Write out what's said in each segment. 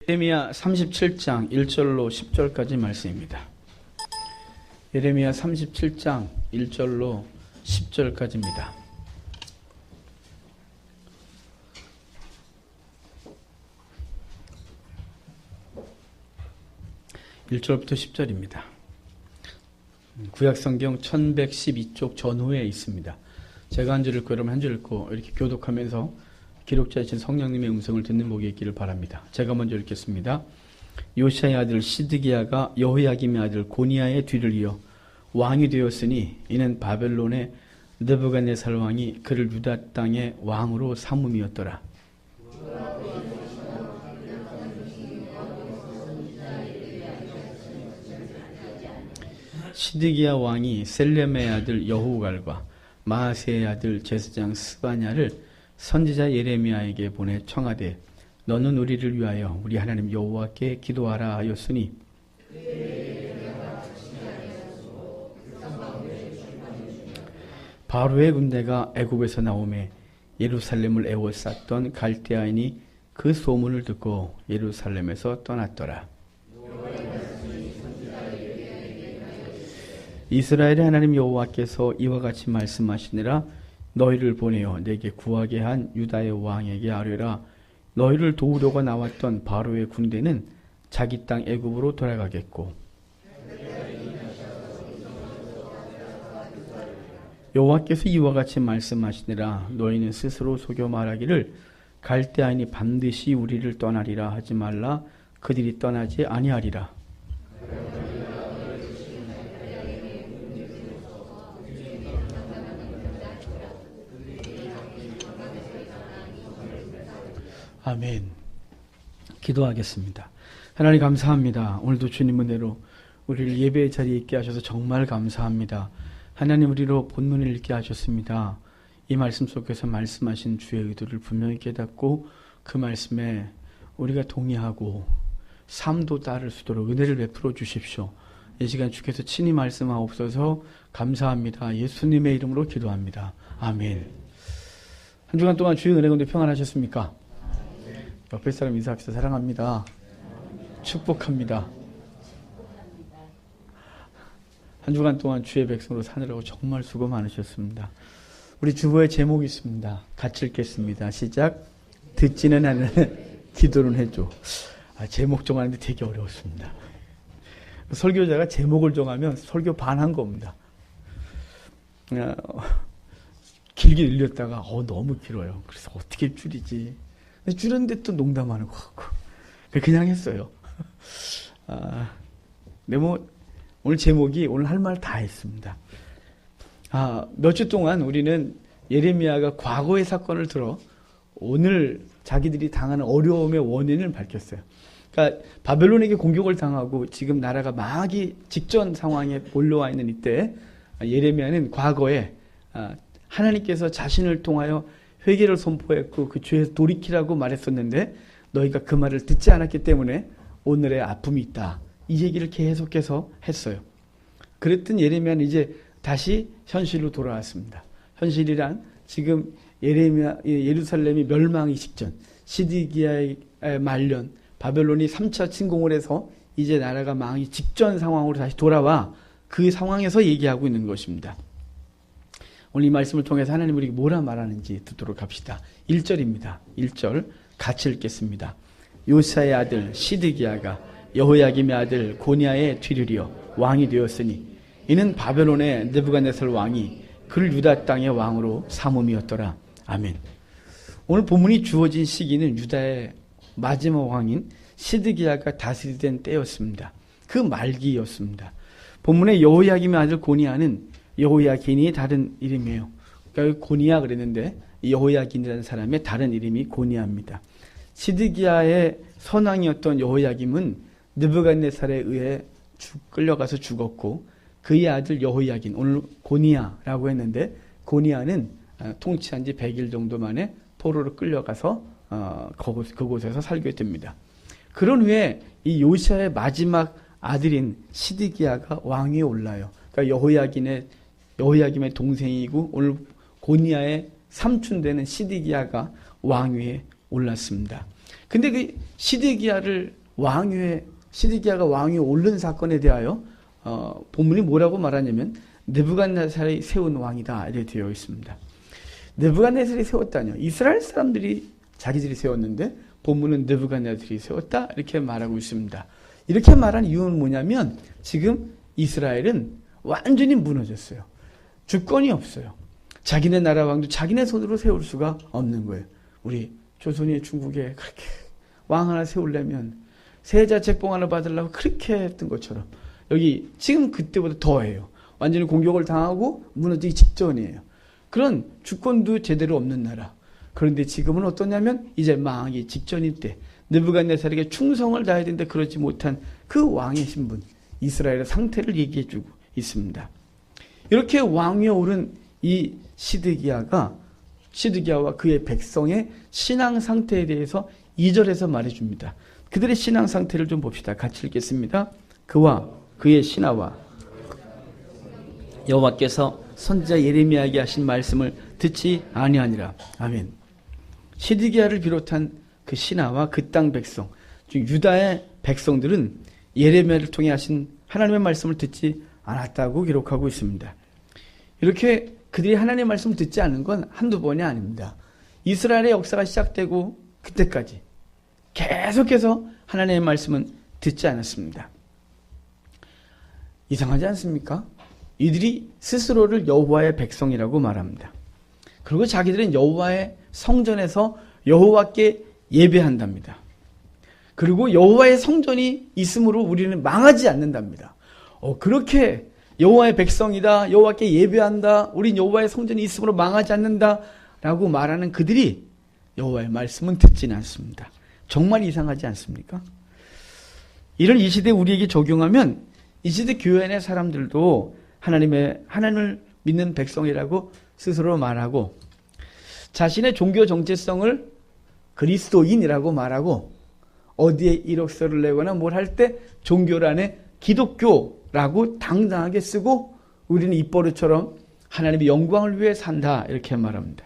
예레미야 37장 1절로 10절까지 말씀입니다. 예레미야 37장 1절로 10절까지입니다. (1절부터) (10절입니다) 구약성경 1112쪽 전후에 있습니다. 제가 한 줄 읽고 여러분 한 줄 읽고 이렇게 교독하면서 기록자이신 성령님의 음성을 듣는 복이 있기를 바랍니다. 제가 먼저 읽겠습니다. 요시야의 아들 시드기야가 여호야김의 아들 고니야의 뒤를 이어 왕이 되었으니 이는 바벨론의 느부갓네살 왕이 그를 유다 땅의 왕으로 삼음이었더라. 시드기야 왕이 셀렘의 아들 여호갈과 마아세의 아들 제사장 스바냐를 선지자 예레미야에게 보내 청하되 너는 우리를 위하여 우리 하나님 여호와께 기도하라 하였으니 바로의 군대가 애굽에서 나오매 예루살렘을 에워쌌던 갈대아인이 그 소문을 듣고 예루살렘에서 떠났더라. 이스라엘의 하나님 여호와께서 이와 같이 말씀하시니라. 너희를 보내어 내게 구하게 한 유다의 왕에게 아뢰라. 너희를 도우려고 나왔던 바로의 군대는 자기 땅 애굽으로 돌아가겠고 여호와께서 이와 같이 말씀하시니라. 너희는 스스로 속여 말하기를 갈대아인이 반드시 우리를 떠나리라 하지 말라. 그들이 떠나지 아니하리라. 아멘. 기도하겠습니다. 하나님 감사합니다. 오늘도 주님 은혜로 우리를 예배의 자리에 있게 하셔서 정말 감사합니다. 하나님 우리로 본문을 읽게 하셨습니다. 이 말씀 속에서 말씀하신 주의 의도를 분명히 깨닫고 그 말씀에 우리가 동의하고 삶도 따를 수 있도록 은혜를 베풀어 주십시오. 이 시간 주께서 친히 말씀하옵소서. 감사합니다. 예수님의 이름으로 기도합니다. 아멘. 한 주간 동안 주의 은혜 가운데 평안하셨습니까? 옆에 사람 인사합시다. 사랑합니다. 축복합니다. 한 주간 동안 주의 백성으로 사느라고 정말 수고 많으셨습니다. 우리 주보에 제목이 있습니다. 같이 읽겠습니다. 시작. 듣지는 않는 기도는 해줘. 제목 정하는데 되게 어려웠습니다. 설교자가 제목을 정하면 설교 반한 겁니다. 길게 늘렸다가 너무 길어요. 그래서 어떻게 줄이지? 줄였는데 또 농담하는 것 같고 그냥 했어요. 근데 오늘 제목이 오늘 할 말 다 했습니다. 몇 주 동안 우리는 예레미야가 과거의 사건을 들어 오늘 자기들이 당하는 어려움의 원인을 밝혔어요. 그러니까 바벨론에게 공격을 당하고 지금 나라가 망하기 직전 상황에 몰려와 있는 이때 예레미야는 과거에 하나님께서 자신을 통하여 회개를 선포했고 그 죄에서 돌이키라고 말했었는데 너희가 그 말을 듣지 않았기 때문에 오늘의 아픔이 있다. 이 얘기를 계속해서 했어요. 그랬던 예레미야는 이제 다시 현실로 돌아왔습니다. 현실이란 지금 예루살렘이 멸망이 직전, 시드기야의 말년, 바벨론이 3차 침공을 해서 이제 나라가 망하기 직전 상황으로 다시 돌아와 그 상황에서 얘기하고 있는 것입니다. 오늘 이 말씀을 통해서 하나님 우리에게 뭐라 말하는지 듣도록 합시다. 1절입니다. 1절 같이 읽겠습니다. 요시야의 아들 시드기야가 여호야김의 아들 고니야의 뒤를 이어 왕이 되었으니 이는 바벨론의 느부갓네살 왕이 그를 유다 땅의 왕으로 삼음이었더라. 아멘. 오늘 본문이 주어진 시기는 유다의 마지막 왕인 시드기야가 다스리던 때였습니다. 그 말기였습니다. 본문의 여호야김의 아들 고니야는 여호야긴이 다른 이름이에요. 그러니까 고니야 그랬는데 여호야긴이라는 사람의 다른 이름이 고니야입니다. 시드기야의 선왕이었던 여호야김은 느부갓네살에 의해 끌려가서 죽었고 그의 아들 여호야긴, 오늘 고니야라고 했는데 고니야는 통치한 지 100일 정도 만에 포로로 끌려가서 그곳에서 살게 됩니다. 그런 후에 이 요시야의 마지막 아들인 시드기야가 왕위에 올라요. 그러니까 여호야김의 동생이고 오늘 고니야의 삼촌 되는 시드기야가 왕위에 올랐습니다. 근데 그 시드기야가 왕위에 오른 사건에 대하여 본문이 뭐라고 말하냐면 느부갓네살이 세운 왕이다 이렇게 되어 있습니다. 느부갓네살이 세웠다뇨. 이스라엘 사람들이 자기들이 세웠는데 본문은 느부갓네살이 세웠다 이렇게 말하고 있습니다. 이렇게 말한 이유는 뭐냐면 지금 이스라엘은 완전히 무너졌어요. 주권이 없어요. 자기네 나라 왕도 자기네 손으로 세울 수가 없는 거예요. 우리 조선이 중국에 그렇게 왕 하나 세우려면 세자 책봉 하나 받으려고 그렇게 했던 것처럼 여기 지금 그때보다 더해요. 완전히 공격을 당하고 무너지기 직전이에요. 그런 주권도 제대로 없는 나라. 그런데 지금은 어떠냐면 이제 망하기 직전일 때 느부갓네살에게 충성을 다해야 되는데 그러지 못한 그 왕의 신분, 이스라엘의 상태를 얘기해 주고 있습니다. 이렇게 왕위에 오른 이 시드기야와 그의 백성의 신앙 상태에 대해서 2절에서 말해줍니다. 그들의 신앙 상태를 좀 봅시다. 같이 읽겠습니다. 그와 그의 신하와 여호와께서 선지자 예레미야에게 하신 말씀을 듣지 아니하니라. 아멘. 시드기야를 비롯한 그 신하와 그 땅 백성, 즉 유다의 백성들은 예레미야를 통해 하신 하나님의 말씀을 듣지 않았다고 기록하고 있습니다. 이렇게 그들이 하나님의 말씀을 듣지 않은 건 한두 번이 아닙니다. 이스라엘의 역사가 시작되고 그때까지 계속해서 하나님의 말씀은 듣지 않았습니다. 이상하지 않습니까? 이들이 스스로를 여호와의 백성이라고 말합니다. 그리고 자기들은 여호와의 성전에서 여호와께 예배한답니다. 그리고 여호와의 성전이 있으므로 우리는 망하지 않는답니다. 그렇게 여호와의 백성이다, 여호와께 예배한다, 우린 여호와의 성전이 있으므로 망하지 않는다 라고 말하는 그들이 여호와의 말씀은 듣지는 않습니다. 정말 이상하지 않습니까? 이를 이 시대에 우리에게 적용하면 이 시대 교회 안의 사람들도 하나님을 믿는 백성이라고 스스로 말하고 자신의 종교 정체성을 그리스도인이라고 말하고 어디에 이력서를 내거나 뭘 할 때 종교란에 기독교라고 당당하게 쓰고 우리는 입버릇처럼 하나님의 영광을 위해 산다 이렇게 말합니다.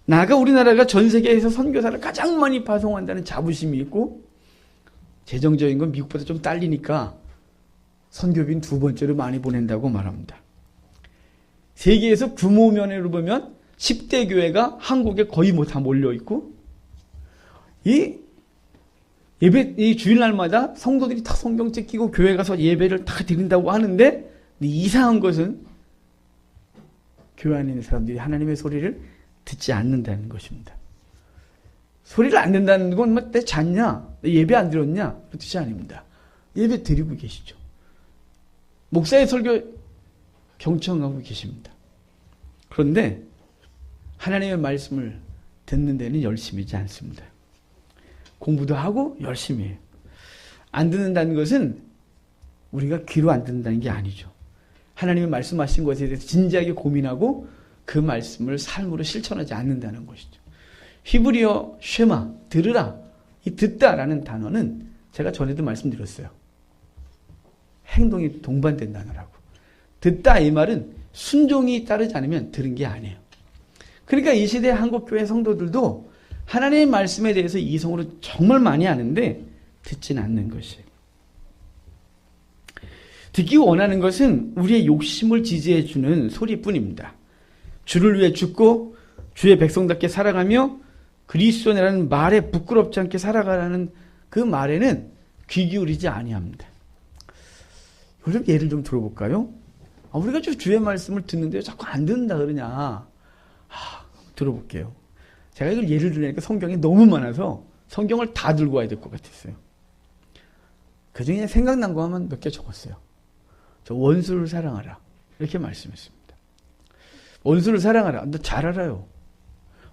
나아가 우리나라가 전 세계에서 선교사를 가장 많이 파송한다는 자부심이 있고 재정적인 건 미국보다 좀 딸리니까 선교비는 두 번째로 많이 보낸다고 말합니다. 세계에서 규모 면으로 보면 10대 교회가 한국에 거의 뭐 다 몰려있고 이 주일날마다 성도들이 다 성경책 끼고 교회 가서 예배를 다 드린다고 하는데 이상한 것은 교회 안에 있는 사람들이 하나님의 소리를 듣지 않는다는 것입니다. 소리를 안 듣는다는 건 뭐 내 잤냐? 내 예배 안 들었냐? 그 뜻이 아닙니다. 예배 드리고 계시죠. 목사의 설교 경청하고 계십니다. 그런데 하나님의 말씀을 듣는 데는 열심이지 않습니다. 공부도 하고 열심히 해요. 안 듣는다는 것은 우리가 귀로 안 듣는다는 게 아니죠. 하나님이 말씀하신 것에 대해서 진지하게 고민하고 그 말씀을 삶으로 실천하지 않는다는 것이죠. 히브리어 쉐마, 들으라, 이 듣다라는 단어는 제가 전에도 말씀드렸어요. 행동이 동반된 단어라고. 듣다 이 말은 순종이 따르지 않으면 들은 게 아니에요. 그러니까 이 시대 한국교회 성도들도 하나님의 말씀에 대해서 이성으로 정말 많이 아는데 듣지는 않는 것이에요. 듣기 원하는 것은 우리의 욕심을 지지해주는 소리뿐입니다. 주를 위해 죽고 주의 백성답게 살아가며 그리스도라는 말에 부끄럽지 않게 살아가라는 그 말에는 귀 기울이지 아니합니다. 좀 예를 좀 들어볼까요? 우리가 주의 말씀을 듣는데 자꾸 안 듣는다 그러냐? 들어볼게요. 제가 이걸 예를 들으니까 성경이 너무 많아서 성경을 다 들고 와야 될 것 같았어요. 그 중에 생각난 거 하면 몇 개 적었어요. 저 원수를 사랑하라. 이렇게 말씀했습니다. 원수를 사랑하라. 너 잘 알아요.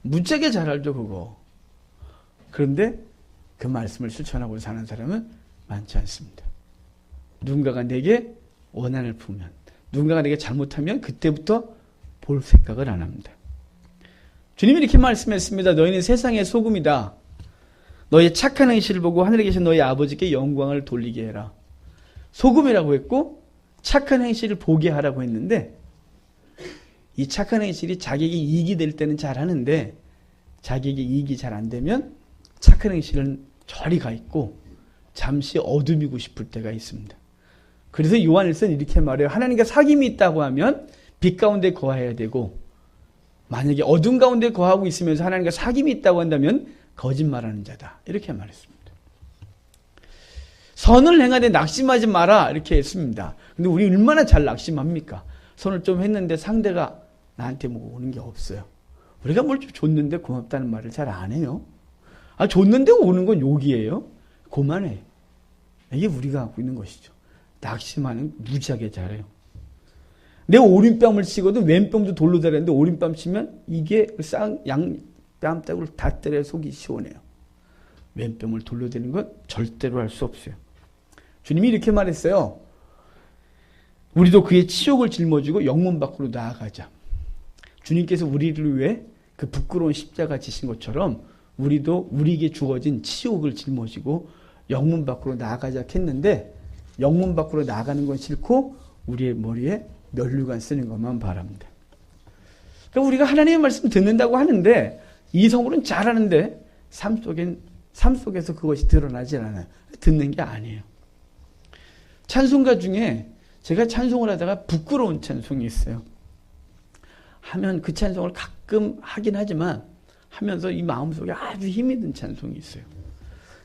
무지하게 잘 알죠, 그거. 그런데 그 말씀을 실천하고 사는 사람은 많지 않습니다. 누군가가 내게 원한을 품으면, 누군가가 내게 잘못하면 그때부터 볼 생각을 안 합니다. 주님이 이렇게 말씀했습니다. 너희는 세상의 소금이다. 너희의 착한 행실을 보고 하늘에 계신 너희 아버지께 영광을 돌리게 해라. 소금이라고 했고 착한 행실을 보게 하라고 했는데 이 착한 행실이 자기에게 이익이 될 때는 잘 하는데 자기에게 이익이 잘 안 되면 착한 행실은 저리 가 있고 잠시 어둠이고 싶을 때가 있습니다. 그래서 요한일서는 이렇게 말해요. 하나님과 사귐이 있다고 하면 빛 가운데 거해야 되고, 만약에 어둠 가운데 거하고 있으면서 하나님과 사귐이 있다고 한다면 거짓말하는 자다. 이렇게 말했습니다. 선을 행하되 낙심하지 마라 이렇게 했습니다. 근데 우리 얼마나 잘 낙심합니까? 선을 좀 했는데 상대가 나한테 뭐 오는 게 없어요. 우리가 뭘 좀 줬는데 고맙다는 말을 잘 안 해요. 줬는데 오는 건 욕이에요. 그만해. 이게 우리가 갖고 있는 것이죠. 낙심하는 무지하게 잘해요. 내 오른뺨을 치고도 왼뺨도 돌로 달았는데 오른뺨 치면 이게 뺨따구를 다 때려 속이 시원해요. 왼뺨을 돌로 대는 건 절대로 할 수 없어요. 주님이 이렇게 말했어요. 우리도 그의 치욕을 짊어지고 영문 밖으로 나아가자. 주님께서 우리를 위해 그 부끄러운 십자가 지신 것처럼 우리도 우리에게 주어진 치욕을 짊어지고 영문 밖으로 나아가자 했는데, 영문 밖으로 나가는 건 싫고 우리의 머리에 면류관 쓰는 것만 바랍니다. 그러니까 우리가 하나님의 말씀 듣는다고 하는데 이성으로는 잘하는데 삶 속에서 그것이 드러나지 않아요. 듣는 게 아니에요. 찬송가 중에 제가 찬송을 하다가 부끄러운 찬송이 있어요. 하면 그 찬송을 가끔 하긴 하지만 하면서 이 마음속에 아주 힘이 든 찬송이 있어요.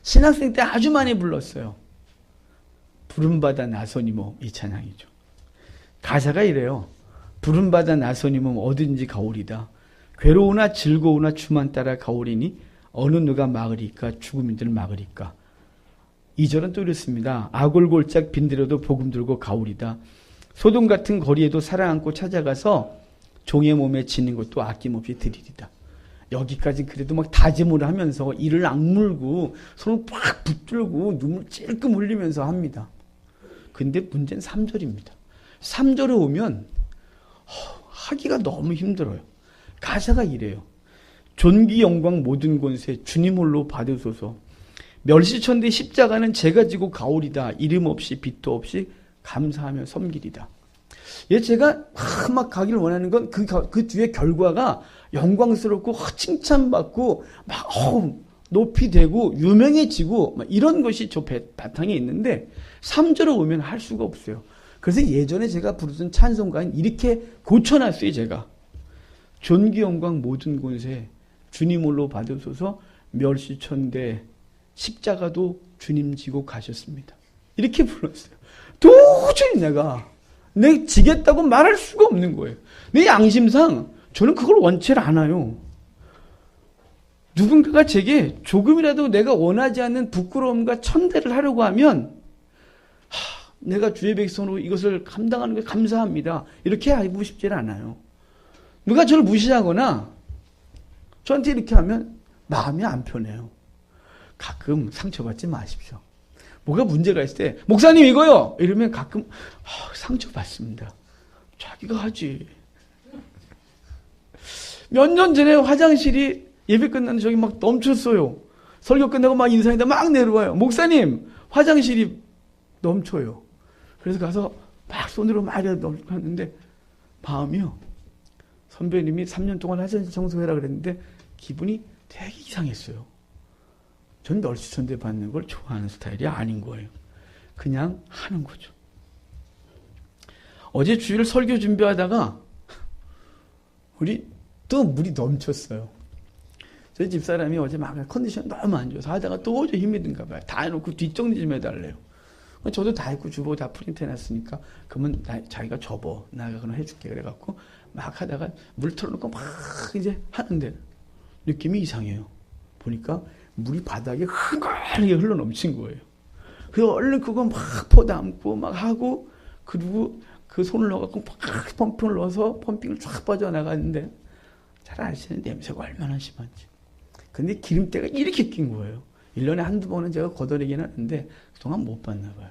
신학생 때 아주 많이 불렀어요. 부름받아 나서니 몸, 이 찬양이죠. 가사가 이래요. 부름받아 나서니 몸 어딘지 가오리다. 괴로우나 즐거우나 주만 따라 가오리니 어느 누가 막으리까 죽음인들 막으리까. 2절은 또 이렇습니다. 아골골짝 빈들여도 복음 들고 가오리다. 소돔 같은 거리에도 사랑 안고 찾아가서 종의 몸에 지는 것도 아낌없이 드리리다. 여기까지 그래도 막 다짐을 하면서 이를 악물고 손을 팍 붙들고 눈물 찔끔 흘리면서 합니다. 근데 문제는 3절입니다. 3절에 오면 하기가 너무 힘들어요. 가사가 이래요. 존귀 영광 모든 권세 주님 홀로 받으소서. 멸시천대 십자가는 제가 지고 가오리다. 이름 없이 빛도 없이 감사하며 섬기리다. 제가 막 가기를 원하는 건 그 뒤에 결과가 영광스럽고 칭찬받고 막 높이 되고 유명해지고 막 이런 것이 저 바탕에 있는데 3절에 오면 할 수가 없어요. 그래서 예전에 제가 부르던 찬송가는 이렇게 고쳐놨어요. 제가 존귀 영광 모든 권세 주님 홀로 받으소서. 멸시천대 십자가도 주님 지고 가셨습니다. 이렇게 불렀어요. 도저히 내 지겠다고 말할 수가 없는 거예요. 내 양심상 저는 그걸 원치 않아요. 누군가가 제게 조금이라도 내가 원하지 않는 부끄러움과 천대를 하려고 하면 내가 주의 백성으로 이것을 감당하는 게 감사합니다. 이렇게 하고 싶지 않아요. 누가 저를 무시하거나 저한테 이렇게 하면 마음이 안 편해요. 가끔 상처받지 마십시오. 뭐가 문제가 있을 때 목사님 이거요 이러면 가끔 상처받습니다. 자기가 하지. 몇 년 전에 화장실이 예배 끝나는 저기 막 넘쳤어요. 설교 끝나고 막 인사했는데 막 내려와요. 목사님 화장실이 넘쳐요. 그래서 가서 막 손으로 막 하는데 마음이요. 선배님이 3년 동안 화장실 청소해라 그랬는데 기분이 되게 이상했어요. 전 멸시천대 받는 걸 좋아하는 스타일이 아닌 거예요. 그냥 하는 거죠. 어제 주일 설교 준비하다가 우리 또 물이 넘쳤어요. 저희 집사람이 어제 막 컨디션이 너무 안 좋아서 하다가 또 어제 힘이 든가 봐요. 다 해놓고 뒷정리 좀 해달래요. 저도 다 했고 주보 다 프린트 해놨으니까 그러면 자기가 접어. 나가 그럼 해줄게. 그래갖고 막 하다가 물 틀어놓고 막 이제 하는데 느낌이 이상해요. 보니까 물이 바닥에 흥건하게 흘러 넘친 거예요. 그래서 얼른 그거 막 퍼담고 막 하고 그리고 그 손을 넣어갖고 막 펌핑을 넣어서 펌핑을 쫙 빠져나가는데 잘 아시는 냄새가 얼마나 심한지. 근데 기름때가 이렇게 낀 거예요. 1년에 한두 번은 제가 걷어내긴 하는데 그동안 못 봤나 봐요.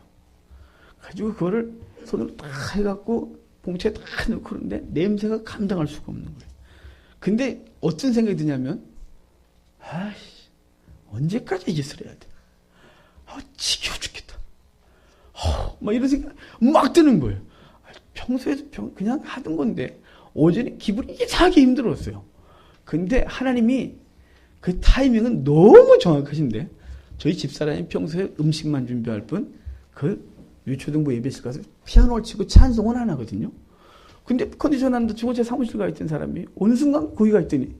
가지고 그거를 손으로 딱 해갖고 봉투에 딱 넣고 그러는데 냄새가 감당할 수가 없는 거예요. 근데 어떤 생각이 드냐면 아이씨 언제까지 이 짓을 해야 돼? 지겨워 죽겠다. 막 이런 생각 막 드는 거예요. 평소에도 그냥 하던 건데 어제는 기분이 이상하게 힘들었어요. 근데 하나님이 그 타이밍은 너무 정확하신데 저희 집사람이 평소에 음식만 준비할 뿐 그 유초등부 예배실 가서 피아노를 치고 찬송은 안 하거든요. 근데 컨디션 안 좋고 제 사무실 가 있던 사람이 어느 순간 거기 가 있더니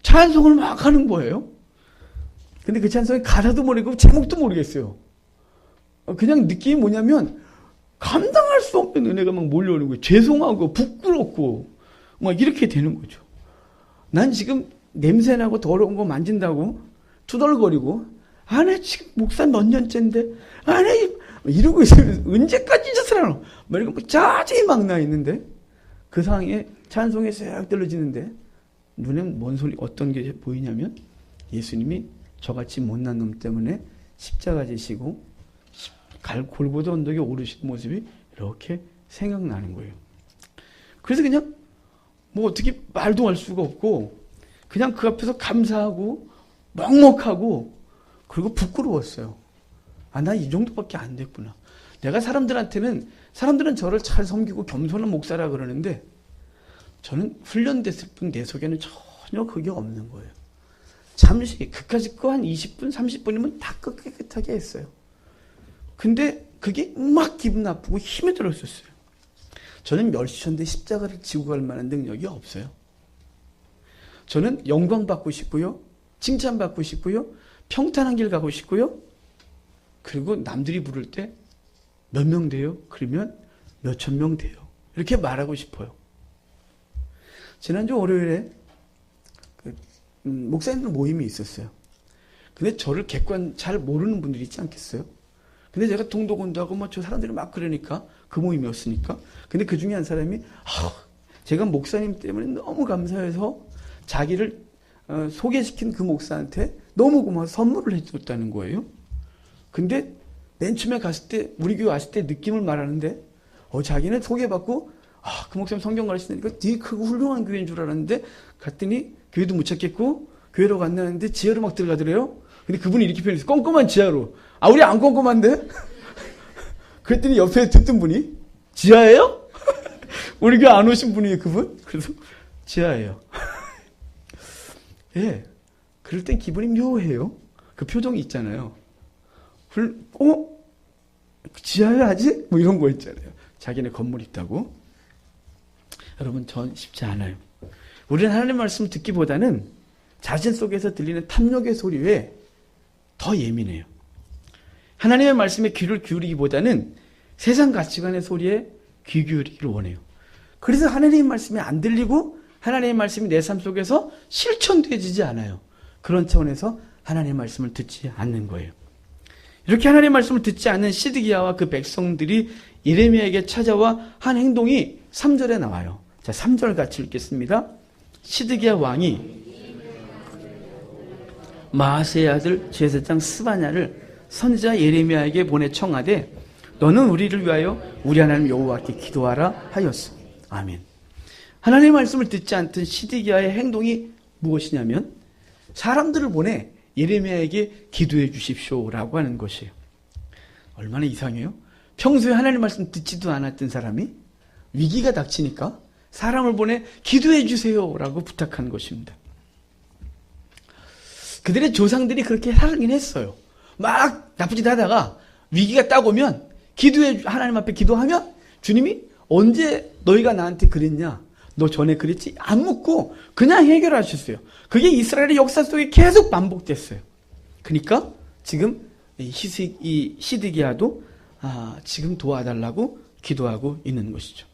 찬송을 막 하는 거예요. 근데 그 찬송의 가사도 모르고 제목도 모르겠어요. 그냥 느낌이 뭐냐면 감당할 수 없는 은혜가 막 몰려오는 거예요. 죄송하고 부끄럽고 막 이렇게 되는 거죠. 난 지금 냄새나고 더러운 거 만진다고 투덜거리고 아내 지금 목사 몇 년째인데 아내 이러고 있으면 언제까지 짓을 하노? 막 이러고 짜증이 막 나 있는데 그 상황에 찬송이 싹 들려지는데 눈에 뭔 소리 어떤 게 보이냐면 예수님이 저같이 못난 놈 때문에 십자가 지시고 골고다 언덕에 오르신 모습이 이렇게 생각나는 거예요. 그래서 그냥 뭐 어떻게 말도 할 수가 없고 그냥 그 앞에서 감사하고 먹먹하고 그리고 부끄러웠어요. 아, 나 이 정도밖에 안 됐구나. 내가 사람들은 저를 잘 섬기고 겸손한 목사라 그러는데 저는 훈련됐을 뿐 내 속에는 전혀 그게 없는 거예요. 잠시 그까짓 거 한 20분 30분이면 다 깨끗하게 했어요. 근데 그게 막 기분 나쁘고 힘이 들었었어요. 저는 멸시천대 십자가를 지고 갈 만한 능력이 없어요. 저는 영광 받고 싶고요. 칭찬 받고 싶고요. 평탄한 길 가고 싶고요. 그리고 남들이 부를 때 몇 명 돼요? 그러면 몇천 명 돼요. 이렇게 말하고 싶어요. 지난주 월요일에 목사님들 모임이 있었어요. 근데 저를 잘 모르는 분들이 있지 않겠어요? 근데 제가 동도곤도하고 저 사람들이 막 그러니까 그 모임이었으니까. 근데 그 중에 한 사람이 제가 목사님 때문에 너무 감사해서 자기를 소개시킨 그 목사한테 너무 고마워서 선물을 해줬다는 거예요. 근데 맨 처음에 갔을 때 우리 교회 왔을 때 느낌을 말하는데 자기는 소개받고 그 목사님 성경 가르치니까 되게 크고 훌륭한 교회인 줄 알았는데 갔더니 교회도 못 찾겠고 교회로 갔는데 지하로 막 들어가더래요. 근데 그분이 이렇게 표현했어요. 꼼꼼한 지하로. 우리 안 꼼꼼한데? 그랬더니 옆에 듣던 분이 지하예요? 우리 교회 안 오신 분이에요, 그분? 그래서 지하예요. 예. 그럴 땐 기분이 묘해요. 그 표정이 있잖아요. 지하에 아직? 뭐 이런 거 있잖아요. 자기네 건물 있다고. 여러분, 전 쉽지 않아요. 우리는 하나님의 말씀을 듣기보다는 자신 속에서 들리는 탐욕의 소리에 더 예민해요. 하나님의 말씀에 귀를 기울이기보다는 세상 가치관의 소리에 귀 기울이기를 원해요. 그래서 하나님의 말씀이 안 들리고 하나님의 말씀이 내 삶 속에서 실천되어지지 않아요. 그런 차원에서 하나님의 말씀을 듣지 않는 거예요. 이렇게 하나님의 말씀을 듣지 않는 시드기야와 그 백성들이 예레미야에게 찾아와 한 행동이 3절에 나와요. 자, 3절 같이 읽겠습니다. 시드기야 왕이 마아세의 아들 제사장 스바냐를 선지자 예레미야에게 보내 청하되 너는 우리를 위하여 우리 하나님 여호와께 기도하라 하였어. 아멘. 하나님의 말씀을 듣지 않던 시드기야의 행동이 무엇이냐면 사람들을 보내 예레미야에게 기도해 주십시오라고 하는 것이에요. 얼마나 이상해요? 평소에 하나님의 말씀 듣지도 않았던 사람이 위기가 닥치니까 사람을 보내 기도해 주세요라고 부탁한 것입니다. 그들의 조상들이 그렇게 살긴 했어요. 막 나쁜 짓 하다가 위기가 딱 오면 하나님 앞에 기도하면 주님이 언제 너희가 나한테 그랬냐? 너 전에 그랬지? 안 묻고 그냥 해결하셨어요. 그게 이스라엘의 역사 속에 계속 반복됐어요. 그러니까 지금 이 시드기야도 지금 도와달라고 기도하고 있는 것이죠.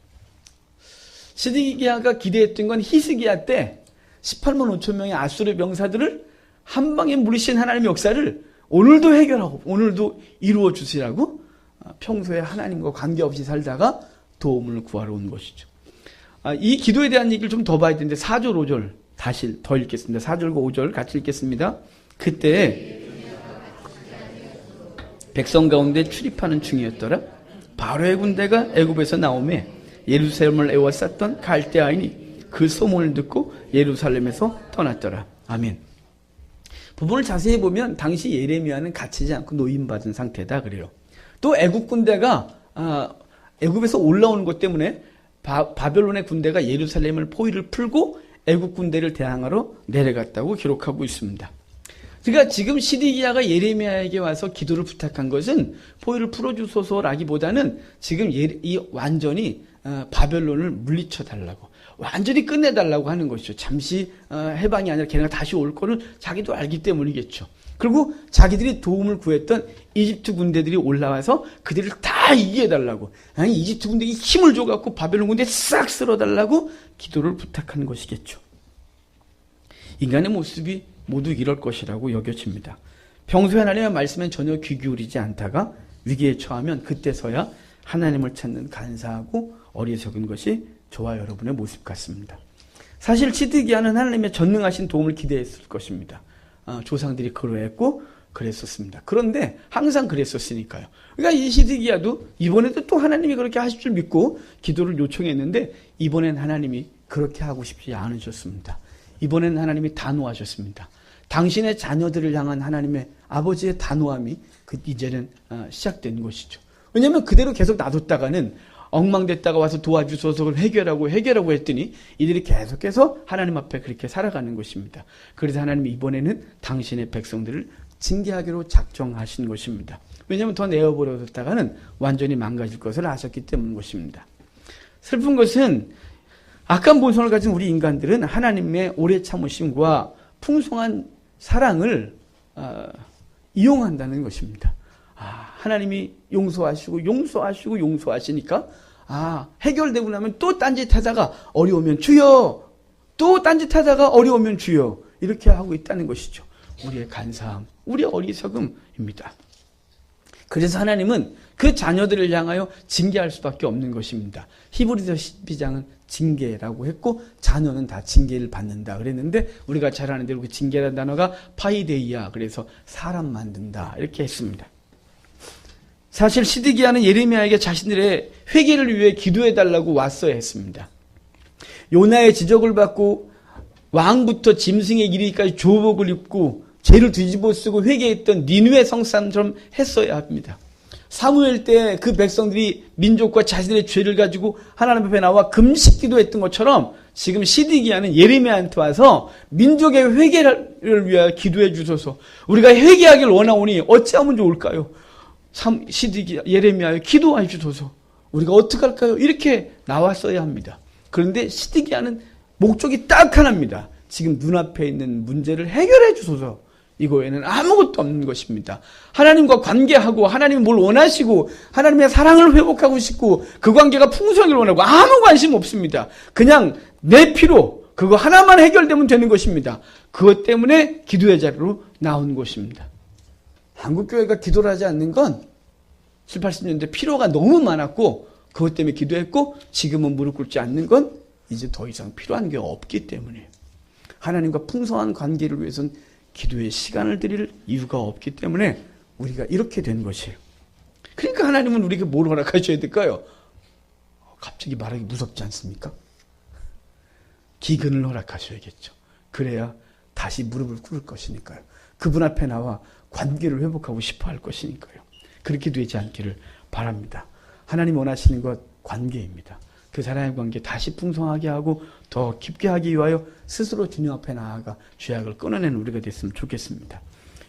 시드기야가 기대했던 건 히스기야 때 18만 5천 명의 아수르 병사들을 한 방에 물리신 하나님의 역사를 오늘도 해결하고 오늘도 이루어 주시라고 평소에 하나님과 관계없이 살다가 도움을 구하러 온 것이죠. 이 기도에 대한 얘기를 좀 더 봐야 되는데 4절 5절 다시 더 읽겠습니다. 4절과 5절 같이 읽겠습니다. 그때 백성 가운데 출입하는 중이었더라. 바로의 군대가 애굽에서 나오매 예루살렘을 에워쌌던 갈대아인이 그 소문을 듣고 예루살렘에서 떠났더라. 아멘. 부분을 자세히 보면 당시 예레미야는 갇히지 않고 노임받은 상태다 그래요. 또 애굽 군대가 애굽에서 올라오는 것 때문에 바벨론의 군대가 예루살렘을 포위를 풀고 애국 군대를 대항하러 내려갔다고 기록하고 있습니다. 그러니까 지금 시드기야가 예레미야에게 와서 기도를 부탁한 것은 포위를 풀어주소서라기보다는 지금 이 완전히 바벨론을 물리쳐 달라고, 완전히 끝내달라고 하는 것이죠. 잠시 해방이 아니라 걔네가 다시 올 거를 자기도 알기 때문이겠죠. 그리고 자기들이 도움을 구했던 이집트 군대들이 올라와서 그들을 다 이겨달라고, 아니 이집트 군대에 힘을 줘갖고 바벨론 군대에 싹 쓸어달라고 기도를 부탁하는 것이겠죠. 인간의 모습이 모두 이럴 것이라고 여겨집니다. 평소에 하나님의 말씀엔 전혀 귀 기울이지 않다가 위기에 처하면 그때서야 하나님을 찾는 간사하고 어리석은 것이 저와 여러분의 모습 같습니다. 사실 시드기야는 하나님의 전능하신 도움을 기대했을 것입니다. 조상들이 그러했고 그랬었습니다. 그런데 항상 그랬었으니까요. 그러니까 이 시드기야도 이번에도 또 하나님이 그렇게 하실 줄 믿고 기도를 요청했는데 이번엔 하나님이 그렇게 하고 싶지 않으셨습니다. 이번엔 하나님이 단호하셨습니다. 당신의 자녀들을 향한 하나님의 아버지의 단호함이 이제는 시작된 것이죠. 왜냐하면 그대로 계속 놔뒀다가는 엉망됐다가 와서 도와주소서 해결하고 했더니 이들이 계속해서 하나님 앞에 그렇게 살아가는 것입니다. 그래서 하나님이 이번에는 당신의 백성들을 징계하기로 작정하신 것입니다. 왜냐하면 더 내어버렸다가는 완전히 망가질 것을 아셨기 때문인 것입니다. 슬픈 것은 악한 본성을 가진 우리 인간들은 하나님의 오래 참으심과 풍성한 사랑을 이용한다는 것입니다. 하나님이 용서하시니까 해결되고 나면 또 딴짓하다가 어려우면 주여, 또 딴짓하다가 어려우면 주여, 이렇게 하고 있다는 것이죠. 우리의 간사함, 우리의 어리석음입니다. 그래서 하나님은 그 자녀들을 향하여 징계할 수밖에 없는 것입니다. 히브리서 12장은 징계라고 했고 자녀는 다 징계를 받는다 그랬는데 우리가 잘 아는 대로 그 징계라는 단어가 파이데이야, 그래서 사람 만든다 이렇게 했습니다. 사실 시드기야는 예레미야에게 자신들의 회개를 위해 기도해달라고 왔어야 했습니다. 요나의 지적을 받고 왕부터 짐승에 이르기까지 조복을 입고 죄를 뒤집어 쓰고 회개했던 니느웨 성산처럼 했어야 합니다. 사무엘 때 그 백성들이 민족과 자신들의 죄를 가지고 하나님 앞에 나와 금식 기도했던 것처럼 지금 시드기야는 예레미야한테 와서 민족의 회개를 위하여 기도해 주소서, 우리가 회개하길 원하오니 어찌하면 좋을까요? 시드기야, 예레미야에 기도해 주소서, 우리가 어떻게 할까요? 이렇게 나왔어야 합니다. 그런데 시드기야는 목적이 딱 하나입니다. 지금 눈앞에 있는 문제를 해결해 주소서. 이거에는 아무것도 없는 것입니다. 하나님과 관계하고 하나님이 뭘 원하시고 하나님의 사랑을 회복하고 싶고 그 관계가 풍성하기를 원하고 아무 관심 없습니다. 그냥 내 필요 그거 하나만 해결되면 되는 것입니다. 그것 때문에 기도의 자리로 나온 것입니다. 한국교회가 기도를 하지 않는 건 7, 80년대 필요가 너무 많았고 그것 때문에 기도했고 지금은 무릎 꿇지 않는 건 이제 더 이상 필요한 게 없기 때문이에요. 하나님과 풍성한 관계를 위해서는 기도에 시간을 드릴 이유가 없기 때문에 우리가 이렇게 된 것이에요. 그러니까 하나님은 우리에게 뭘 허락하셔야 될까요? 갑자기 말하기 무섭지 않습니까? 기근을 허락하셔야겠죠. 그래야 다시 무릎을 꿇을 것이니까요. 그분 앞에 나와 관계를 회복하고 싶어 할 것이니까요. 그렇게 되지 않기를 바랍니다. 하나님 원하시는 것 관계입니다. 그 사랑의 관계 다시 풍성하게 하고 더 깊게 하기 위하여 스스로 주님 앞에 나아가 죄악을 끊어내는 우리가 됐으면 좋겠습니다.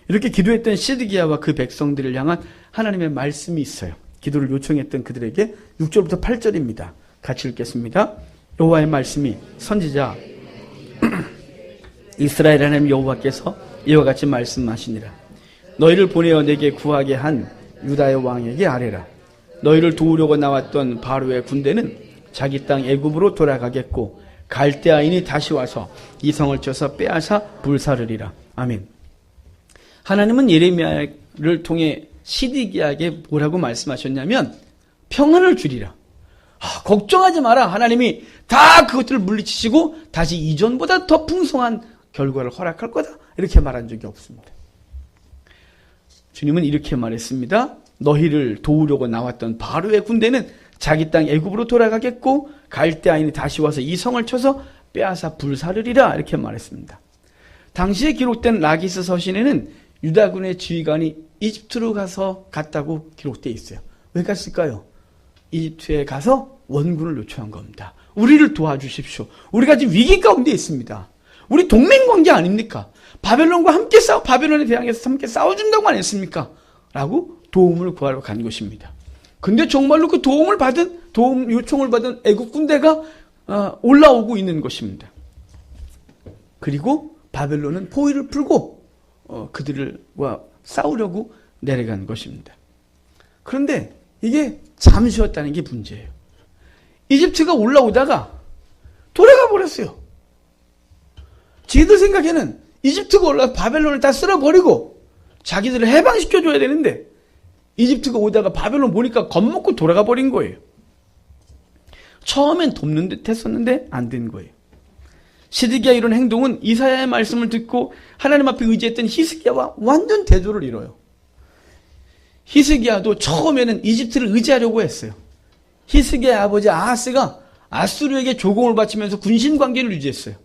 이렇게 기도했던 시드기야와 그 백성들을 향한 하나님의 말씀이 있어요. 기도를 요청했던 그들에게 6절부터 8절입니다. 같이 읽겠습니다. 여호와의 말씀이 선지자 이스라엘 하나님 여호와께서 이와 같이 말씀하시니라. 너희를 보내어 내게 구하게 한 유다의 왕에게 아뢰라. 너희를 도우려고 나왔던 바로의 군대는 자기 땅 애굽으로 돌아가겠고 갈대아인이 다시 와서 이 성을 쳐서 빼앗아 불사르리라. 아멘. 하나님은 예레미야를 통해 시드기야에게 뭐라고 말씀하셨냐면 평안을 주리라. 걱정하지 마라. 하나님이 다 그것들을 물리치시고 다시 이전보다 더 풍성한 결과를 허락할 거다. 이렇게 말한 적이 없습니다. 주님은 이렇게 말했습니다. 너희를 도우려고 나왔던 바로의 군대는 자기 땅 애굽으로 돌아가겠고 갈대아인이 다시 와서 이 성을 쳐서 빼앗아 불사르리라. 이렇게 말했습니다. 당시에 기록된 라기스 서신에는 유다군의 지휘관이 이집트로 갔다고 기록되어 있어요. 왜 갔을까요? 이집트에 가서 원군을 요청한 겁니다. 우리를 도와주십시오. 우리가 지금 위기 가운데 있습니다. 우리 동맹관계 아닙니까? 바벨론과 함께 바벨론에 대항해서 함께 싸워준다고 안 했습니까? 라고 도움을 구하러 간 것입니다. 근데 정말로 그 도움 요청을 받은 애국 군대가 올라오고 있는 것입니다. 그리고 바벨론은 포위를 풀고 그들과 싸우려고 내려간 것입니다. 그런데 이게 잠시였다는 게 문제예요. 이집트가 올라오다가 돌아가 버렸어요. 지들 생각에는 이집트가 올라와 바벨론을 다 쓸어버리고 자기들을 해방시켜줘야 되는데 이집트가 오다가 바벨론 보니까 겁먹고 돌아가 버린 거예요. 처음엔 돕는 듯 했었는데 안 된 거예요. 시드기야 이런 행동은 이사야의 말씀을 듣고 하나님 앞에 의지했던 히스기야와 완전 대조를 이뤄요. 히스기야도 처음에는 이집트를 의지하려고 했어요. 히스기야의 아버지 아하스가 아수르에게 조공을 바치면서 군신 관계를 유지했어요.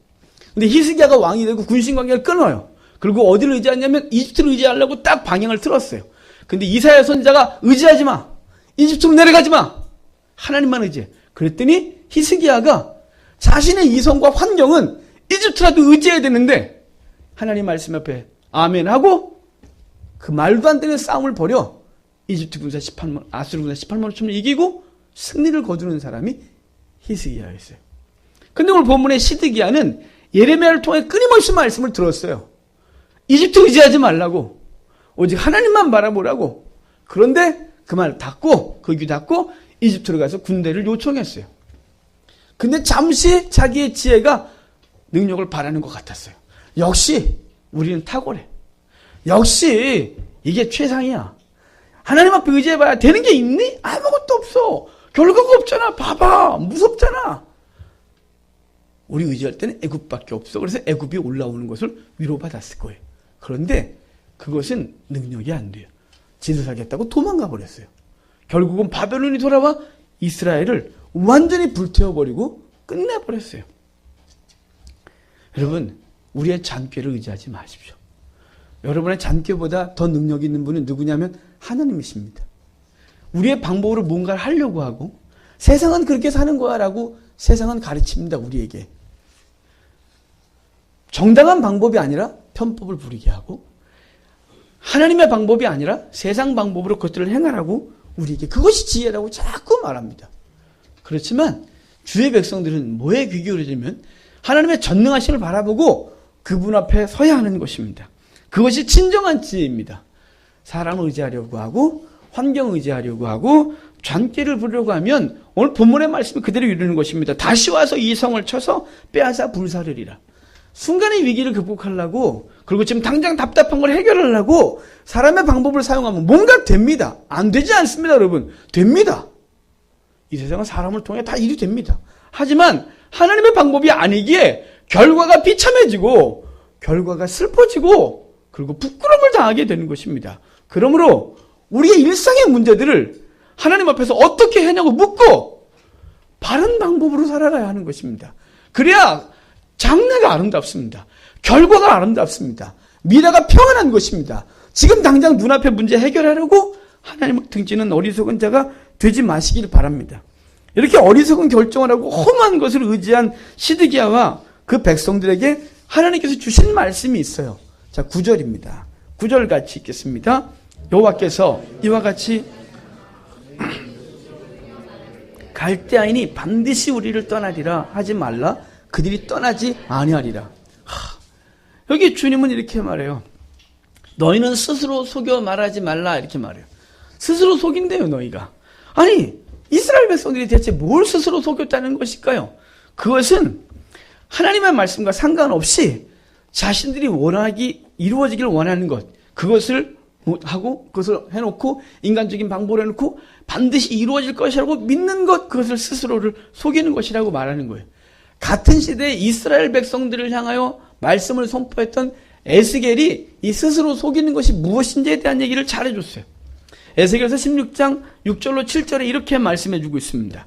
근데 히스기야가 왕이 되고 군신 관계를 끊어요. 그리고 어디를 의지하냐면 이집트를 의지하려고 딱 방향을 틀었어요. 근데 이사야 선지자가 의지하지 마. 이집트로 내려가지 마. 하나님만 의지해. 그랬더니 히스기야가 자신의 이성과 환경은 이집트라도 의지해야 되는데 하나님 말씀 앞에 아멘 하고 그 말도 안 되는 싸움을 벌여 이집트 군사 18만, 아수르 군사 18만 5천을 이기고 승리를 거두는 사람이 히스기야였어요. 근데 오늘 본문의 시드기야는 예레미야를 통해 끊임없이 말씀을 들었어요. 이집트 의지하지 말라고. 오직 하나님만 바라보라고. 그런데 그 말 닫고, 그 귀 닫고 이집트로 가서 군대를 요청했어요. 근데 잠시 자기의 지혜가 능력을 바라는 것 같았어요. 역시 우리는 탁월해. 역시 이게 최상이야. 하나님 앞에 의지해봐야 되는 게 있니? 아무것도 없어. 결과가 없잖아. 봐봐. 무섭잖아. 우리 의지할 때는 애굽밖에 없어. 그래서 애굽이 올라오는 것을 위로받았을 거예요. 그런데 그것은 능력이 안 돼요. 지를 살겠다고 도망가 버렸어요. 결국은 바벨론이 돌아와 이스라엘을 완전히 불태워버리고 끝내버렸어요. 여러분, 우리의 잔꾀를 의지하지 마십시오. 여러분의 잔꾀보다 더 능력 있는 분은 누구냐면 하나님이십니다. 우리의 방법으로 뭔가를 하려고 하고 세상은 그렇게 사는 거야 라고 세상은 가르칩니다. 우리에게. 정당한 방법이 아니라 편법을 부리게 하고 하나님의 방법이 아니라 세상 방법으로 그것들을 행하라고 우리에게 그것이 지혜라고 자꾸 말합니다. 그렇지만 주의 백성들은 뭐에 귀 기울여지면 하나님의 전능하심을 바라보고 그분 앞에 서야 하는 것입니다. 그것이 진정한 지혜입니다. 사람을 의지하려고 하고 환경 의지하려고 하고 잔꾀를 부리려고 하면 오늘 본문의 말씀이 그대로 이루는 것입니다. 다시 와서 이성을 쳐서 빼앗아 불사르리라. 순간의 위기를 극복하려고 그리고 지금 당장 답답한 걸 해결하려고 사람의 방법을 사용하면 뭔가 됩니다. 안 되지 않습니다, 여러분. 됩니다. 이 세상은 사람을 통해 다 일이 됩니다. 하지만 하나님의 방법이 아니기에 결과가 비참해지고 결과가 슬퍼지고 그리고 부끄러움을 당하게 되는 것입니다. 그러므로 우리의 일상의 문제들을 하나님 앞에서 어떻게 해냐고 묻고 바른 방법으로 살아가야 하는 것입니다. 그래야 장래가 아름답습니다. 결과가 아름답습니다. 미래가 평안한 것입니다. 지금 당장 눈앞의 문제 해결하려고 하나님을 등지는 어리석은 자가 되지 마시길 바랍니다. 이렇게 어리석은 결정을 하고 험한 것을 의지한 시드기야와 그 백성들에게 하나님께서 주신 말씀이 있어요. 자, 9절입니다. 9절 같이 읽겠습니다. 여호와께서 이와 같이 갈대아인이 반드시 우리를 떠나리라 하지 말라. 그들이 떠나지 아니하리라. 여기 주님은 이렇게 말해요. 너희는 스스로 속여 말하지 말라 이렇게 말해요. 스스로 속인대요, 너희가. 아니, 이스라엘 백성들이 대체 뭘 스스로 속였다는 것일까요? 그것은 하나님의 말씀과 상관없이 자신들이 이루어지길 원하는 것, 그것을 하고 그것을 해놓고 인간적인 방법을 해놓고 반드시 이루어질 것이라고 믿는 것, 그것을 스스로를 속이는 것이라고 말하는 거예요. 같은 시대에 이스라엘 백성들을 향하여 말씀을 선포했던 에스겔이 이 스스로 속이는 것이 무엇인지에 대한 얘기를 잘해줬어요. 에스겔서 16장 6절로 7절에 이렇게 말씀해주고 있습니다.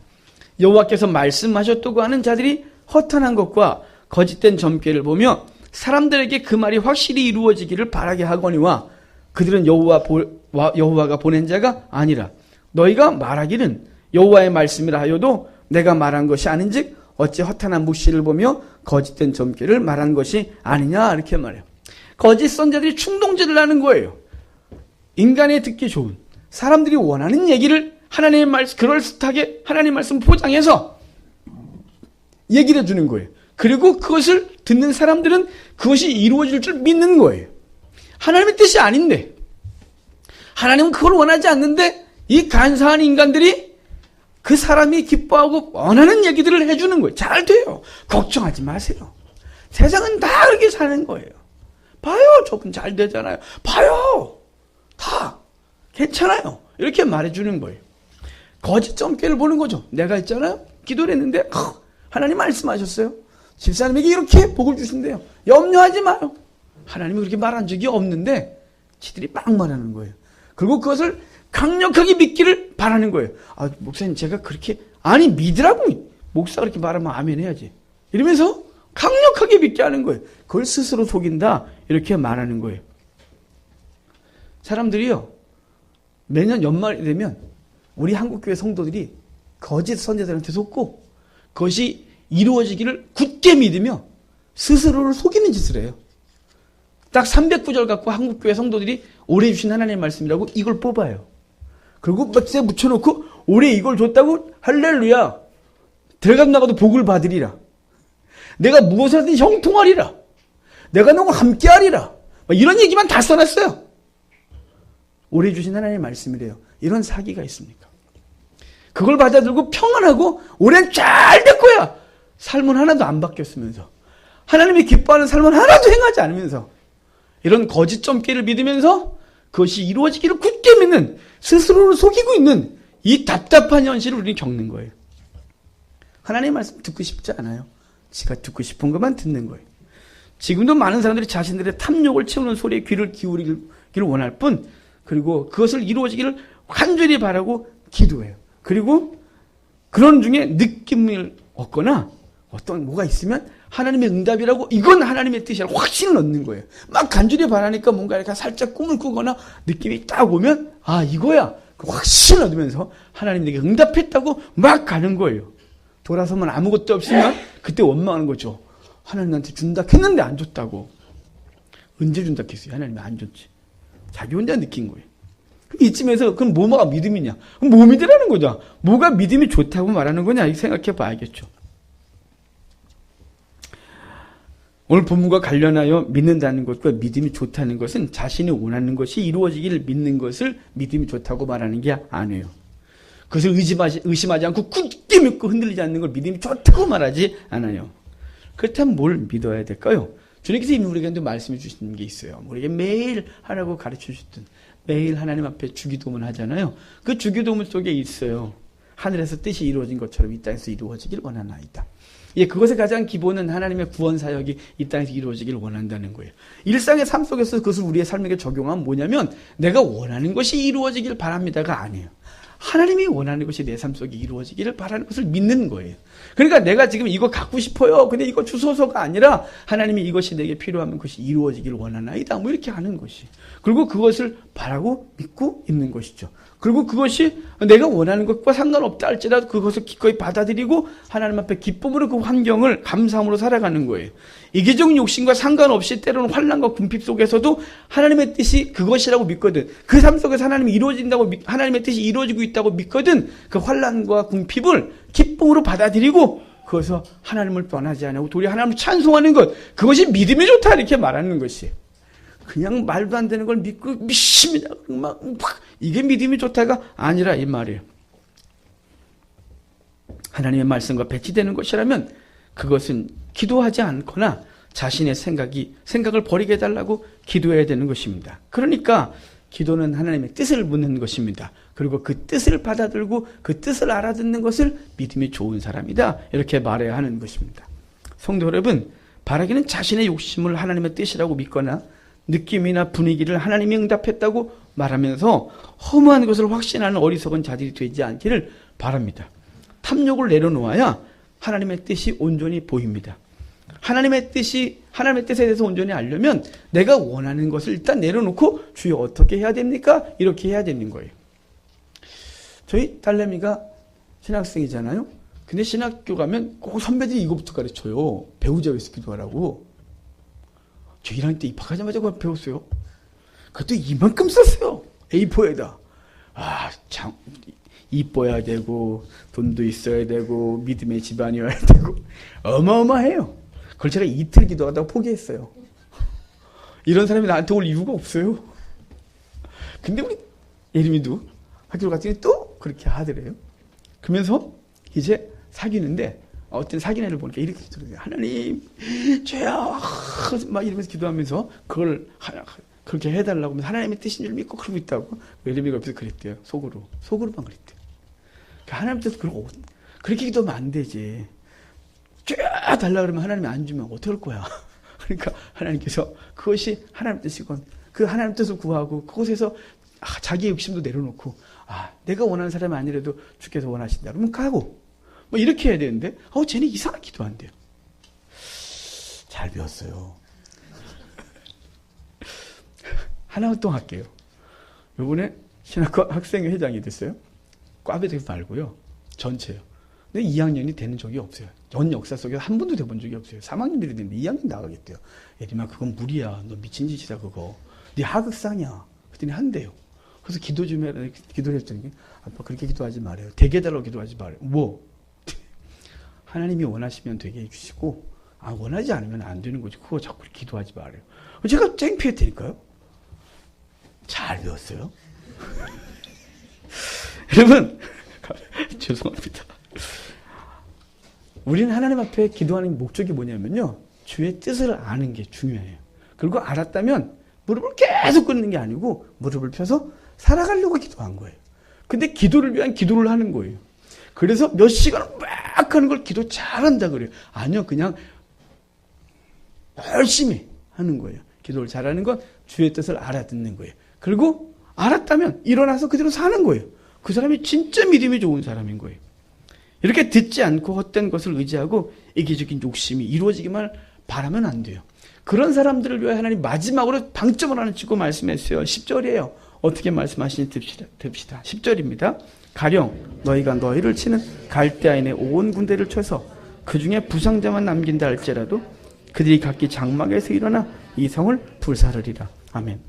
여호와께서 말씀하셨다고 하는 자들이 허탄한 것과 거짓된 점괘를 보며 사람들에게 그 말이 확실히 이루어지기를 바라게 하거니와 그들은 여호와가 보낸 자가 아니라 너희가 말하기는 여호와의 말씀이라 하여도 내가 말한 것이 아닌즉 어찌 허탄한 묵시를 보며 거짓된 점괘를 말한 것이 아니냐 이렇게 말해요. 거짓 선자들이 충동질을 하는 거예요. 인간이 듣기 좋은 사람들이 원하는 얘기를 하나님의 말씀 그럴듯하게 하나님의 말씀 포장해서 얘기를 해주는 거예요. 그리고 그것을 듣는 사람들은 그것이 이루어질 줄 믿는 거예요. 하나님의 뜻이 아닌데 하나님은 그걸 원하지 않는데 이 간사한 인간들이 그 사람이 기뻐하고 원하는 얘기들을 해주는 거예요. 잘 돼요. 걱정하지 마세요. 세상은 다 그렇게 사는 거예요. 봐요. 저분 잘 되잖아요. 봐요. 다 괜찮아요. 이렇게 말해주는 거예요. 거짓 점괘를 보는 거죠. 내가 있잖아요. 기도를 했는데 하나님 말씀하셨어요. 집사님에게 이렇게 복을 주신대요. 염려하지 마요. 하나님이 그렇게 말한 적이 없는데 지들이 막 말하는 거예요. 그리고 그것을 강력하게 믿기를 바라는 거예요. 아, 목사님 제가 그렇게 아니 믿으라고. 목사가 그렇게 말하면 아멘 해야지. 이러면서 강력하게 믿게 하는 거예요. 그걸 스스로 속인다 이렇게 말하는 거예요. 사람들이요. 매년 연말이 되면 우리 한국교회 성도들이 거짓 선지자들한테 속고 그것이 이루어지기를 굳게 믿으며 스스로를 속이는 짓을 해요. 딱 300구절 갖고 한국교회 성도들이 올해 주신 하나님의 말씀이라고 이걸 뽑아요. 그리고 막세 묻혀놓고 올해 이걸 줬다고 할렐루야. 들어가 나가도 복을 받으리라. 내가 무엇을 하든 형통하리라. 내가 너무 함께하리라. 이런 얘기만 다 써놨어요. 올해 주신 하나님의 말씀이래요. 이런 사기가 있습니까? 그걸 받아들고 평안하고 올해는 잘 될 거야. 삶은 하나도 안 바뀌었으면서 하나님이 기뻐하는 삶은 하나도 행하지 않으면서 이런 거짓 점괘를 믿으면서 그것이 이루어지기를 굳게 믿는 스스로를 속이고 있는 이 답답한 현실을 우리는 겪는 거예요. 하나님의 말씀 듣고 싶지 않아요. 지가 듣고 싶은 것만 듣는 거예요. 지금도 많은 사람들이 자신들의 탐욕을 채우는 소리에 귀를 기울이기를 원할 뿐 그리고 그것을 이루어지기를 간절히 바라고 기도해요. 그리고 그런 중에 느낌을 얻거나 어떤 뭐가 있으면 하나님의 응답이라고 이건 하나님의 뜻이라고 확신을 얻는 거예요. 막 간절히 바라니까 뭔가 이렇게 살짝 꿈을 꾸거나 느낌이 딱 오면 아 이거야. 그 확신을 얻으면서 하나님이 내게 응답했다고 막 가는 거예요. 돌아서면 아무것도 없으면 그때 원망하는 거죠. 하나님 나한테 준다 했는데 안 줬다고. 언제 준다 했어요? 하나님이 안 줬지. 자기 혼자 느낀 거예요. 이쯤에서 그럼 뭐가 믿음이냐? 그럼 뭐 믿으라는 거냐? 뭐가 믿음이 좋다고 말하는 거냐? 이렇게 생각해 봐야겠죠. 오늘 본문과 관련하여 믿는다는 것과 믿음이 좋다는 것은 자신이 원하는 것이 이루어지기를 믿는 것을 믿음이 좋다고 말하는 게 아니에요. 그것을 의심하지 않고 굳게 믿고 흔들리지 않는 걸 믿음이 좋다고 말하지 않아요. 그렇다면 뭘 믿어야 될까요? 주님께서 이미 우리에게 말씀해 주시는 게 있어요. 우리에게 매일 하라고 가르쳐 주셨던 매일 하나님 앞에 주기도문 하잖아요. 그 주기도문 속에 있어요. 하늘에서 뜻이 이루어진 것처럼 이 땅에서 이루어지길 원하나이다. 예, 그것의 가장 기본은 하나님의 구원 사역이 이 땅에서 이루어지길 원한다는 거예요. 일상의 삶 속에서 그것을 우리의 삶에게 적용하면 뭐냐면 내가 원하는 것이 이루어지길 바랍니다가 아니에요. 하나님이 원하는 것이 내 삶 속에 이루어지기를 바라는 것을 믿는 거예요. 그러니까 내가 지금 이거 갖고 싶어요. 근데 이거 주소서가 아니라 하나님이 이것이 내게 필요하면 그것이 이루어지기를 원하나이다. 뭐 이렇게 하는 것이. 그리고 그것을 바라고 믿고 있는 것이죠. 그리고 그것이 내가 원하는 것과 상관없다 할지라도 그것을 기꺼이 받아들이고 하나님 앞에 기쁨으로 그 환경을 감사함으로 살아가는 거예요. 이기적 욕심과 상관없이 때로는 환난과 궁핍 속에서도 하나님의 뜻이 그것이라고 믿거든. 그 삶 속에서 하나님이 이루어진다고 하나님의 뜻이 이루어지고 있다고 믿거든. 그 환난과 궁핍을 기쁨으로 받아들이고 그것을 하나님을 떠나지 않고 도리어 하나님을 찬송하는 것. 그것이 믿음이 좋다 이렇게 말하는 것이에요. 그냥 말도 안 되는 걸 믿고 믿습니다. 막 이게 믿음이 좋다가 아니라 이 말이에요. 하나님의 말씀과 배치되는 것이라면 그것은 기도하지 않거나 자신의 생각을 버리게 해달라고 기도해야 되는 것입니다. 그러니까 기도는 하나님의 뜻을 묻는 것입니다. 그리고 그 뜻을 받아들고 그 뜻을 알아듣는 것을 믿음이 좋은 사람이다. 이렇게 말해야 하는 것입니다. 성도 여러분, 바라기는 자신의 욕심을 하나님의 뜻이라고 믿거나 느낌이나 분위기를 하나님이 응답했다고 말하면서 허무한 것을 확신하는 어리석은 자들이 되지 않기를 바랍니다. 탐욕을 내려놓아야 하나님의 뜻이 온전히 보입니다. 하나님의 뜻에 대해서 온전히 알려면 내가 원하는 것을 일단 내려놓고 주여 어떻게 해야 됩니까? 이렇게 해야 되는 거예요. 저희 딸내미가 신학생이잖아요. 근데 신학교 가면 꼭 선배들이 이거부터 가르쳐요. 배우자 위해서 기도하라고. 저 1학년 때 입학하자마자 그걸 배웠어요. 그것도 이만큼 썼어요. A4에다. 참 이뻐야 되고 돈도 있어야 되고 믿음의 집안이어야 되고 어마어마해요. 그걸 제가 이틀 기도하다가 포기했어요. 이런 사람이 나한테 올 이유가 없어요. 근데 우리 예림이도 학교를 갔더니 또 그렇게 하더래요. 그러면서 이제 사귀는데 어떤 사귄 애를 보니까 이렇게 기도해요. 하나님 죄야 막 이러면서 기도하면서 그걸 그렇게 해달라고 하면서 하나님의 뜻인 줄 믿고 그러고 있다고. 예림이가 옆에서 그랬대요. 속으로만 그랬대요. 하나님 뜻 그렇게 기도하면 안 되지. 죄야 달라 그러면 하나님이 안 주면 어떡할 거야. 그러니까 하나님께서 그것이 하나님 뜻이건 그 하나님 뜻을 구하고 그곳에서 자기의 욕심도 내려놓고 내가 원하는 사람이 아니라도 주께서 원하신다 그러면 가고 뭐 이렇게 해야 되는데 쟤는 이상하게 기도한대요. 잘 배웠어요. 하나만 또 할게요. 요번에 신학과 학생회장이 됐어요. 과배들 말고요. 전체요. 근데 2학년이 되는 적이 없어요. 전 역사 속에서 한 번도 돼본 적이 없어요. 3학년들이 됐는데 2학년 나가겠대요. 예림아 그건 무리야. 너 미친 짓이다 그거. 네 하극상이야. 그랬더니 한대요. 그래서 기도 좀 해라. 기도를 했더니 아빠 그렇게 기도하지 말아요. 되게 해달라고 기도하지 말아요. 뭐? 하나님이 원하시면 되게 해주시고 원하지 않으면 안 되는 거지. 그거 자꾸 기도하지 말아요. 제가 창피했다니까요. 잘 배웠어요. 여러분 죄송합니다. 우리는 하나님 앞에 기도하는 목적이 뭐냐면요. 주의 뜻을 아는 게 중요해요. 그리고 알았다면 무릎을 계속 꿇는 게 아니고 무릎을 펴서 살아가려고 기도한 거예요. 근데 기도를 위한 기도를 하는 거예요. 그래서 몇 시간을 막 하는 걸 기도 잘한다 그래요. 아니요. 그냥 열심히 하는 거예요. 기도를 잘하는 건 주의 뜻을 알아듣는 거예요. 그리고 알았다면 일어나서 그대로 사는 거예요. 그 사람이 진짜 믿음이 좋은 사람인 거예요. 이렇게 듣지 않고 헛된 것을 의지하고 이기적인 욕심이 이루어지기만 바라면 안 돼요. 그런 사람들을 위해 하나님 마지막으로 방점을 하나 찍고 말씀했어요. 10절이에요. 어떻게 말씀하시는지 듭시다. 10절입니다. 가령 너희가 너희를 치는 갈대아인의 온 군대를 쳐서 그 중에 부상자만 남긴다 할지라도 그들이 각기 장막에서 일어나 이 성을 불사르리라. 아멘.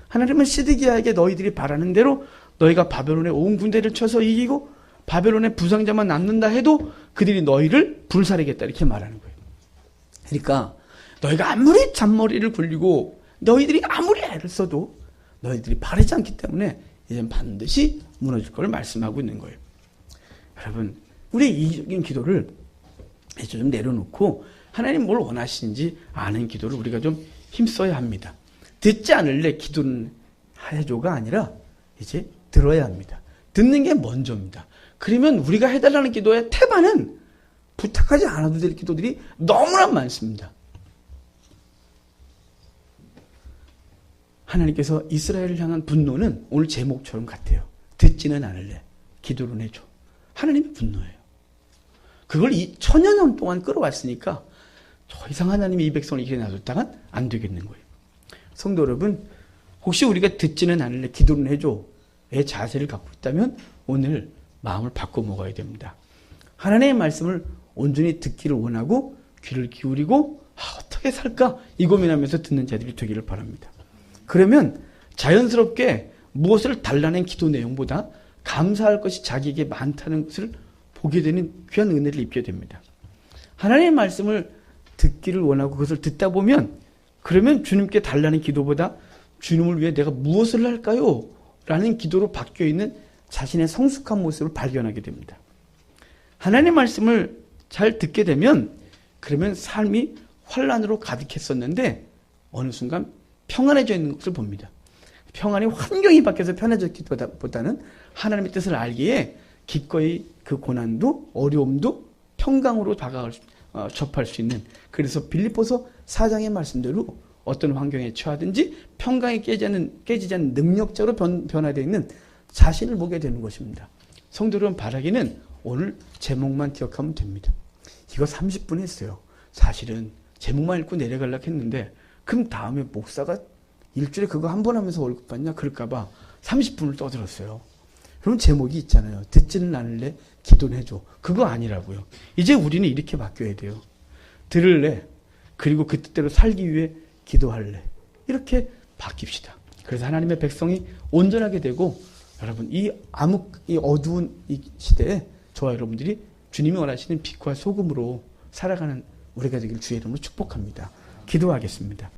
하나님은 시드기야에게 너희들이 바라는 대로 너희가 바벨론의 온 군대를 쳐서 이기고 바벨론의 부상자만 남는다 해도 그들이 너희를 불사르겠다 이렇게 말하는 거예요. 그러니까 너희가 아무리 잔머리를 굴리고 너희들이 아무리 애를 써도 너희들이 바르지 않기 때문에 이젠 반드시 무너질 걸 말씀하고 있는 거예요. 여러분 우리의 이기적인 기도를 이제 좀 내려놓고 하나님 뭘 원하시는지 아는 기도를 우리가 좀 힘써야 합니다. 듣지 않을래 기도는 해줘가 아니라 이제 들어야 합니다. 듣는 게 먼저입니다. 그러면 우리가 해달라는 기도의 태반은 부탁하지 않아도 될 기도들이 너무나 많습니다. 하나님께서 이스라엘을 향한 분노는 오늘 제목처럼 같아요. 듣지는 않을래. 기도를 해줘. 하나님의 분노예요. 그걸 2000년 동안 끌어왔으니까 더 이상 하나님이 이 백성을 이렇게 놔뒀다간 안 되겠는 거예요. 성도 여러분, 혹시 우리가 듣지는 않을래. 기도를 해줘의 자세를 갖고 있다면 오늘 마음을 바꿔 먹어야 됩니다. 하나님의 말씀을 온전히 듣기를 원하고 귀를 기울이고 어떻게 살까 이 고민하면서 듣는 자들이 되기를 바랍니다. 그러면 자연스럽게 무엇을 달라낸 기도 내용보다 감사할 것이 자기에게 많다는 것을 보게 되는 귀한 은혜를 입게 됩니다. 하나님의 말씀을 듣기를 원하고 그것을 듣다 보면 그러면 주님께 달라는 기도보다 주님을 위해 내가 무엇을 할까요? 라는 기도로 바뀌어있는 자신의 성숙한 모습을 발견하게 됩니다. 하나님의 말씀을 잘 듣게 되면 그러면 삶이 환란으로 가득했었는데 어느 순간 평안해져 있는 것을 봅니다. 평안이 환경이 바뀌어서 편해졌기보다는 하나님의 뜻을 알기에 기꺼이 그 고난도 어려움도 평강으로 접할 수 있는, 그래서 빌립보서 4장의 말씀대로 어떤 환경에 처하든지 평강이 깨지지 않는 능력자로 변화되어 있는 자신을 보게 되는 것입니다. 성도 여러분, 바라기는 오늘 제목만 기억하면 됩니다. 이거 30분 했어요. 사실은 제목만 읽고 내려가려고 했는데 그럼 다음에 목사가 일주일에 그거 한 번 하면서 월급 받냐 그럴까봐 30분을 떠들었어요. 그럼 제목이 있잖아요. 듣지는 않을래? 기도는 해줘. 그거 아니라고요. 이제 우리는 이렇게 바뀌어야 돼요. 들을래? 그리고 그 뜻대로 살기 위해 기도할래? 이렇게 바뀝시다. 그래서 하나님의 백성이 온전하게 되고 여러분 이 어두운 이 시대에 저와 여러분들이 주님이 원하시는 빛과 소금으로 살아가는 우리가 되길 주의 이름으로 축복합니다. 기도하겠습니다.